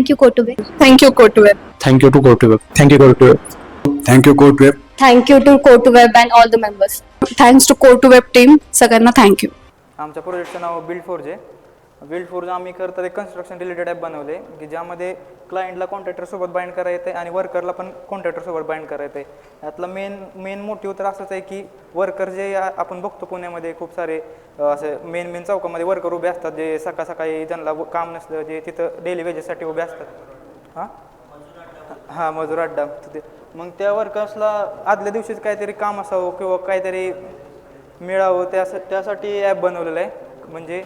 Thank you, Kotube. Thank you, CodeWeb. Thank you to GoToWeb. Thank you, GoToWeb. Thank you CodeWeb. Thank you to Kotube and all the members. Thanks to CodeWeb team. सगळ्यांना thank you. आमच्या प्रोजेक्टचं नाव build forge आहे. Build forge आम्ही करतात एक construction related app बनवले की ज्यामध्ये क्लायंटला कॉन्ट्रॅक्टरसोबत बाइंड करा येते आणि वर्करला पण कॉन्ट्रॅक्टरसोबत बाइंड करा येते. यातलं मेन मोटिव्ह तर असंच आहे की वर्कर जे आपण बघतो पुण्यामध्ये खूप सारे असे मेन चौकामध्ये वर्कर उभे असतात जे सकाळी ज्यांना काम नसलं जे तिथं डेली वेजेससाठी उभे असतात. हां मजूर अड्डा तिथे. मग त्या वर्कर्सला आदल्या दिवशीच काहीतरी काम असावं किंवा काहीतरी मिळावं त्यासाठी ॲप बनवलेलं आहे. म्हणजे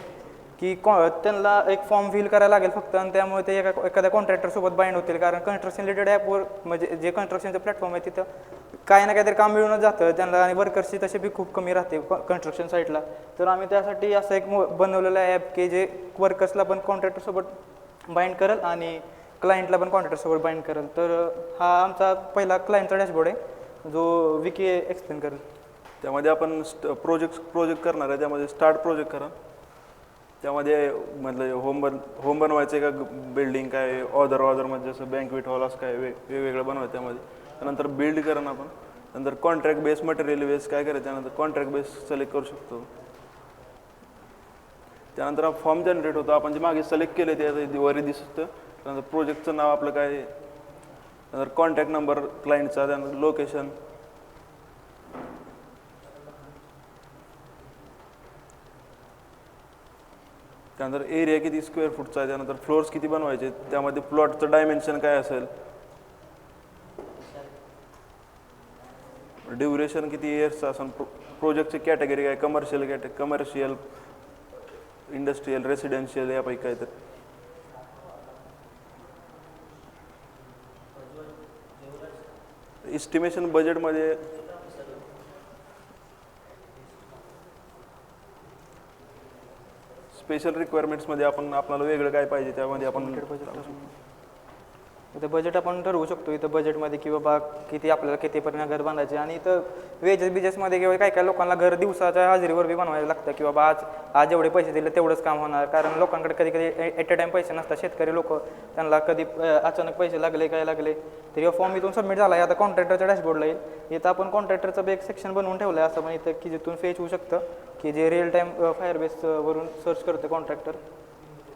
की त्यांना एक फॉर्म फिल करायला लागेल फक्त आणि त्यामुळे ते एखाद्या कॉन्ट्रॅक्टरसोबत बाइंड होतील. कारण कन्स्ट्रक्शन रिलेटेड ॲपवर म्हणजे जे कन्स्ट्रक्शनचं प्लॅटफॉर्म आहे तिथं काही ना काहीतरी काम मिळूनच जातं त्यांना आणि वर्कर्सची तशी बी खूप कमी राहते कन्स्ट्रक्शन साईटला. तर आम्ही त्यासाठी असं एक बनवलेलं आहे ॲप की जे वर्कर्सला पण कॉन्ट्रॅक्टरसोबत बाइंड करेल आणि क्लायंटला पण कॉन्ट्रॅक्टरसोबत बाइंड करेल. तर हा आमचा पहिला क्लायंटचा डॅशबोर्ड आहे जो विकी एक्सप्लेन करेल. त्यामध्ये आपण प्रोजेक्ट करणार आहे. त्यामध्ये स्टार्ट प्रोजेक्ट करा. त्यामध्ये म्हटलं होम बनवायचं आहे का बिल्डिंग काय ऑदर म्हणजे जसं बँकवेट हॉल असं काय वेगवेगळं बनवायचं त्यामध्ये. त्यानंतर बिल्ड करा ना आपण. नंतर कॉन्ट्रॅक्ट बेस मटेरियल बेस काय करायचं त्यानंतर कॉन्ट्रॅक्ट बेस सिलेक्ट करू शकतो. त्यानंतर हा फॉर्म जनरेट होतो. आपण जे मागे सिलेक्ट केले ते वरी दिसतं. त्यानंतर प्रोजेक्टचं नाव आपलं काय त्यानंतर कॉन्टॅक्ट नंबर क्लायंटचा त्यानंतर लोकेशन त्यानंतर एरिया किती स्क्वेअर फूटचा आहे त्यानंतर फ्लोअर्स किती बनवायचे त्यामध्ये प्लॉटचं डायमेन्शन काय असेल ड्युरेशन किती इयर्सचं असेल प्रोजेक्टची कॅटेगरी काय कमर्शियल इंडस्ट्रियल रेसिडेन्शियल यापैकी काय तर एस्टिमेशन बजेटमध्ये स्पेशल रिक्वायरमेंट्समध्ये आपल्याला वेगळं काय पाहिजे त्यामध्ये आपण इथं बजेट आपण ठरवू शकतो. इथं बजेटमध्ये की बाबा आपल्याला कितीपर्यंत घर बांधायचे आणि इथं वेजेसमध्ये किंवा काय लोकांना घर दिवसाच्या हाजरीवर बी बनवायला लागतं की बाबा आज जेवढे पैसे दिले तेवढंच काम होणार. कारण लोकांकडे कधी ॲट अ टाईम पैसे नसतात. शेतकरी लोक त्यांना कधी अचानक पैसे लागले काय लागले तर हा फॉर्म इथून सबमिट झाला आहे. आता कॉन्ट्रॅक्टरच्या डॅशबोर्डला येईल. इथं आपण कॉन्ट्रॅक्टरचं बी एक सेक्शन बनवून ठेवलं आहे असं पण इथं की जिथून फेच होऊ शकतं की जे रिअल टाईम फायर बेसवरून सर्च करतं कॉन्ट्रॅक्टर.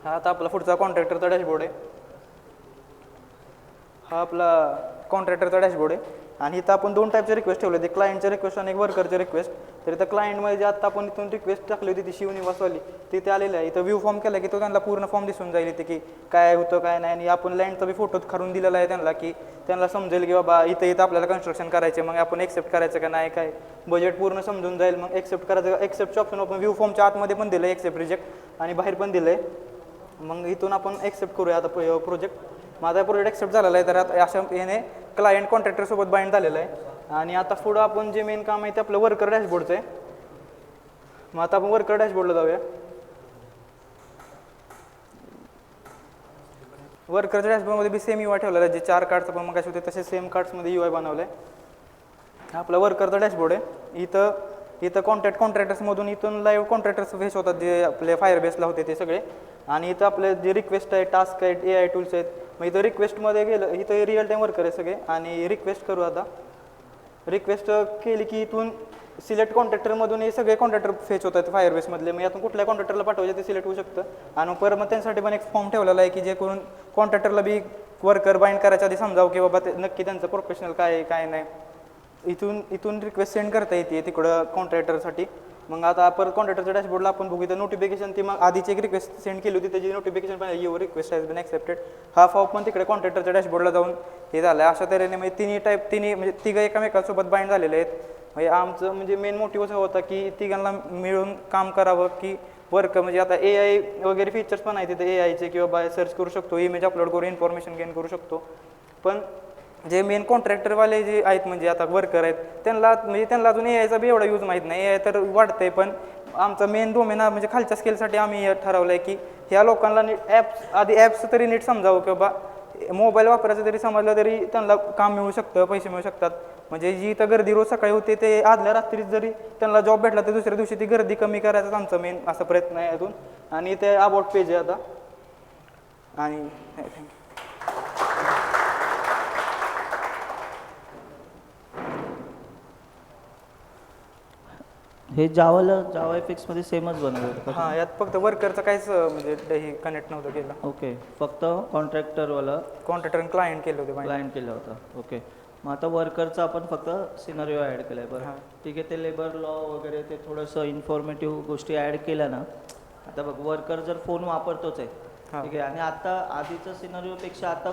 हा आता आपला पुढचा कॉन्ट्रॅक्टरचा डॅशबोर्ड आहे. हा आपला कॉन्ट्रॅक्टरचा डॅशबोर्ड आहे आणि इथं आपण दोन टाईपचे रिक्वेस्ट ठेवले. ते क्लायंटचे रिक्वेस्ट आणि एक वर्करचे रिक्वेस्ट. तर इथं क्लायंटमध्ये जे आता आपण इथून रिक्वेस्ट टाकली होती ती शिवनिवासवाली तिथे आलेली आहे. इथं व्ह्यू फॉर्म केला की तो त्यांना पूर्ण फॉर्म दिसून जाईल इथे की काय होतं काय नाही. आणि आपण लँडचा बी फोटो काढून दिलेला आहे त्यांना की त्यांना समजेल की बाबा इथं आपल्याला कन्स्ट्रक्शन करायचे मग आपण एक्सेप्ट करायचं का नाही काय बजेट पूर्ण समजून जाईल. मग एक्सेप्ट करायचं एक्सेप्टचं ऑप्शन आपण व्ह्यू फॉर्मच्या आतमध्ये पण दिलं आहे एक्सेप्ट रिजेक्ट आणि बाहेर पण दिलं आहे. मग इथून आपण एक्सेप्ट करूया आता प्रोजेक्ट. माझा प्रोजेक्ट एक्सेप्ट झालेला आहे. तर आता अशा याने क्लायंट कॉन्ट्रॅक्टरसोबत बाइंड झालेलं आहे. आणि आता पुढं आपण जे मेन काम आहे ते आपलं वर्कर डॅशबोर्डचं आहे. मग आता आपण वर्कर डॅशबोर्डला जाऊया. वर्करच्या डॅशबोर्डमध्ये बी सेम UI ठेवलेला आहे. जे 4 कार्ड्स आपण मग होते तसे सेम कार्ड्समध्ये UI बनवलं आहे. आपला वर्करचा डॅशबोर्ड आहे. इथं कॉन्ट्रॅक्टर्समधून इथून लाईव्ह कॉन्ट्रॅक्टर्स फेस होतात जे आपले फायर बेसला होते ते सगळे. आणि इथं आपले जे रिक्वेस्ट आहे टास्क आहेत AI टूल्स आहेत. मग इथं रिक्वेस्टमध्ये गेलं इथं रिअल टाईम वर्कर आहे सगळे आणि रिक्वेस्ट करू. आता रिक्वेस्ट केली की इथून सिलेक्ट कॉन्ट्रॅक्टरमधून हे सगळे कॉन्ट्रॅक्टर फेच होतात फायर बेसमधले. मग यातून कुठल्या कॉन्ट्रॅक्टरला पाठवायचे ते सिलेक्ट होऊ शकतं. आणि परत मग त्यांच्यासाठी पण एक फॉर्म ठेवलेला आहे की जे करून कॉन्ट्रॅक्टरला बी वर्कर बाइंड करायच्या आधी समजावं की बाबा ते नक्की त्यांचं प्रोफेशनल काय आहे काय नाही. इथून रिक्वेस्ट सेंड करता येते तिकडं कॉन्ट्रॅक्टरसाठी. मग आता परत कॉन्ट्रॅक्टरच्या डॅशबोर्डला आपण बघू इथं नोटिफिकेशन ती मग आधीची एक रिक्वेस्ट सेंड केली होती त्याची नोटिफिकेशन पण your request has been accepted. हा फॉर्म पण तिकडे कॉन्ट्रॅक्टरच्या डॅशबोर्डला जाऊन हे झालं आहे. अशा तऱ्हेने म्हणजे तिन्ही म्हणजे तिघं एकमेकांसोबत बाइंड झालेले आहेत. म्हणजे आमचं म्हणजे मेन मोटिव्ह असं होता की तिघांना मिळून काम करावं की वर्क म्हणजे आता AI वगैरे फीचर्स पण आहेत तिथे AIचे किंवा सर्च करू शकतो इमेज अपलोड करू इन्फॉर्मेशन गेन करू शकतो. पण जे मेन कॉन्ट्रॅक्टरवाले जे आहेत म्हणजे आता वर्कर आहेत त्यांना अजून AIचा बी एवढा यूज माहीत नाही. AI तर वाढतंय पण आमचा मेन डोमेन म्हणजे खालच्या स्केलसाठी आम्ही ठरवलं आहे की ह्या लोकांना नीट ॲप्स तरी नीट समजावं की बाबा मोबाईल वापरायचं तरी समजलं तरी त्यांना काम मिळू शकतं पैसे मिळू शकतात. म्हणजे जी इथं गर्दी रोज सकाळी होते ते आदल्या रात्रीच जरी त्यांना जॉब भेटला तर दुसऱ्या दिवशी ती गर्दी कमी करायचाच आमचा मेन असा प्रयत्न आहे अजून. आणि ते अबाउट पेज आहे आता आणि थँक्यू. हे जावा FX मध्ये सेमच बनवलं हां यात फक्त वर्करचं काहीच म्हणजे हे कनेक्ट नव्हतं केलं. ओके, फक्त कॉन्ट्रॅक्टरवाला कॉन्ट्रॅक्टर क्लायंट केलं होते क्लायंट केला होता. ओके, मग आता वर्करचा आपण फक्त सिनारिओ ॲड केला आहे. बरं ठीक आहे, ते लेबर लॉ वगैरे ते थोडंसं इन्फॉर्मेटिव्ह गोष्टी ॲड केल्या ना. आता बघ, वर्कर जर फोन वापरतोच आहे, ठीक आहे, आणि आता आधीचं सिनारिओपेक्षा आता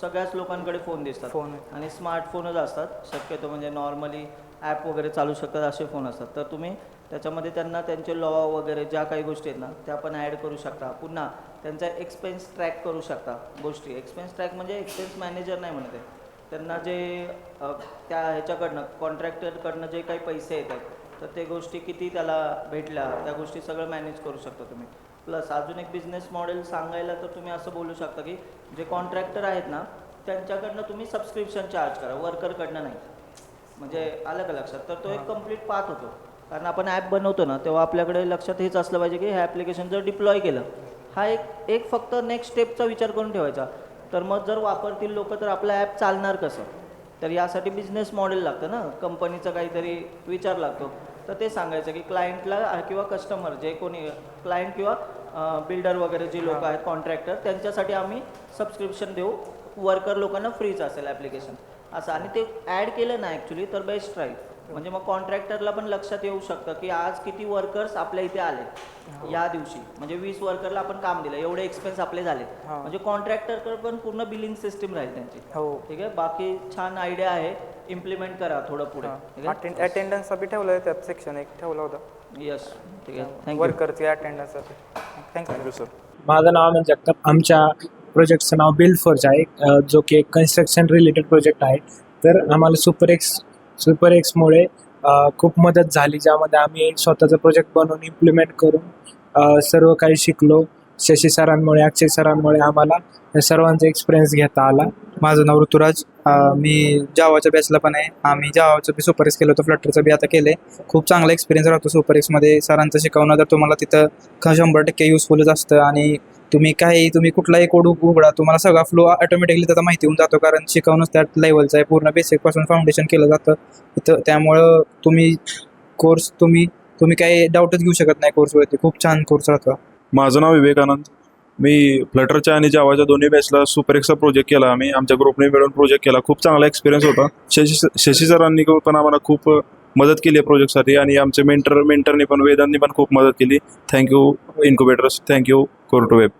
सगळ्याच लोकांकडे फोन दिसतात फोन आणि स्मार्टफोनच असतात शक्यतो, म्हणजे नॉर्मली ॲप वगैरे चालू शकतात असे फोन असतात. तर तुम्ही त्याच्यामध्ये त्यांना त्यांचे लॉ वगैरे ज्या काही गोष्टी आहेत ना त्या पण ॲड करू शकता. पुन्हा त्यांचा एक्सपेन्स ट्रॅक करू शकता गोष्टी. एक्सपेन्स ट्रॅक म्हणजे एक्सपेन्स मॅनेजर नाही म्हणत आहे, त्यांना जे त्या ह्याच्याकडनं कॉन्ट्रॅक्टरकडनं जे काही पैसे येतात तर ते गोष्टी किती त्याला भेटल्या त्या गोष्टी सगळं मॅनेज करू शकता तुम्ही. प्लस अजून एक बिझनेस मॉडेल सांगायला तर तुम्ही असं बोलू शकता की जे कॉन्ट्रॅक्टर आहेत ना त्यांच्याकडनं तुम्ही सबस्क्रिप्शन चार्ज करा, वर्करकडनं नाही. म्हणजे आलं का लक्षात? तर तो एक कम्प्लीट पाथ होतो. कारण आपण ॲप बनवतो ना तेव्हा आपल्याकडे लक्षात हेच असलं पाहिजे की हे ॲप्लिकेशन जर डिप्लॉय केलं, हा एक फक्त नेक्स्ट स्टेपचा विचार करून ठेवायचा. तर मग जर वापरतील लोक तर आपलं ॲप चालणार कसं? तर यासाठी बिझनेस मॉडेल लागतं ना, कंपनीचा काहीतरी विचार लागतो. तर ते सांगायचं की क्लायंटला किंवा कस्टमर जे कोणी क्लायंट किंवा बिल्डर वगैरे जे लोक आहेत कॉन्ट्रॅक्टर त्यांच्यासाठी आम्ही सबस्क्रिप्शन देऊ, वर्कर लोकांना फ्रीच असेल ॲप्लिकेशन असं. आणि ते ॲड केलं ना ॲक्च्युली तर बेस्ट राहील. म्हणजे मग कॉन्ट्रॅक्टरला पण लक्षात येऊ शकतं की आज किती वर्कर्स आपल्या इथे आले या दिवशी, म्हणजे 20 वर्करला आपण काम दिलं, एवढे एक्सपेन्स आपले झाले. म्हणजे कॉन्ट्रॅक्टरकडे पण पूर्ण बिलिंग सिस्टीम राहील त्यांची. ठीक आहे, बाकी छान आयडिया आहे, इम्प्लिमेंट करा थोडं पुढे. अटेंडन्सचा बी ठेवलं त्यात सेक्शन एक ठेवलं होतं. यस, ठीक आहे, थँक्यू. वर्करची अटेंडन्ससाठी थँक्यू सर. माझं नाव अमित जगताप. आमच्या प्रोजेक्टचं नाव बिल्ड फोर्ज आहे, जो की एक कन्स्ट्रक्शन रिलेटेड प्रोजेक्ट आहे. तर आम्हाला सुपर एक्समुळे खूप मदत झाली, ज्यामध्ये आम्ही स्वतःचा प्रोजेक्ट बनवून इम्प्लिमेंट करून सर्व काही शिकलो. शशी सरांमुळे, अक्षय सरांमुळे आम्हाला या सर्वांचा एक्सपिरियन्स घेता आला. माझं नाव ऋतुराज. मी जावाच्या बॅचला पण आहे. आम्ही जावाचं बी सुपर एक्स केलं होतं, फ्लटरचं बी आता केलं आहे. खूप चांगला एक्सपिरियन्स राहतो सुपर एक्समध्ये. सरांचं शिकवणं तर तुम्हाला तिथं 100% युजफुलच असतं. आणि तुम्ही कुठलाही कोड उघडा, तुम्हाला सगळा फ्लो ऑटोमॅटिकली त्याचा माहिती होऊन जातो, कारण शिकवणंच त्या लेवलचं आहे. पूर्ण बेसिकपासून फाउंडेशन केलं जातं तिथं. त्यामुळं तुम्ही काही डाऊटच घेऊ शकत नाही कोर्सवरती. खूप छान कोर्स राहतो. माझं नाव विवेकानंद. मी फ्लटरच्या आणि जावाच्या दोन्ही बॅचला सुपर एक्सचा प्रोजेक्ट केला. आम्ही आमच्या ग्रुपने मिळून प्रोजेक्ट केला. खूप चांगला एक्सपिरियन्स होता. शशी सरांनी पण आम्हाला खूप मदत केली आहे प्रोजेक्टसाठी, आणि आमचे मेंटरनी पण, वेदांनी पण खूप मदत केली. Thank you incubators, thank you कोर2वेब.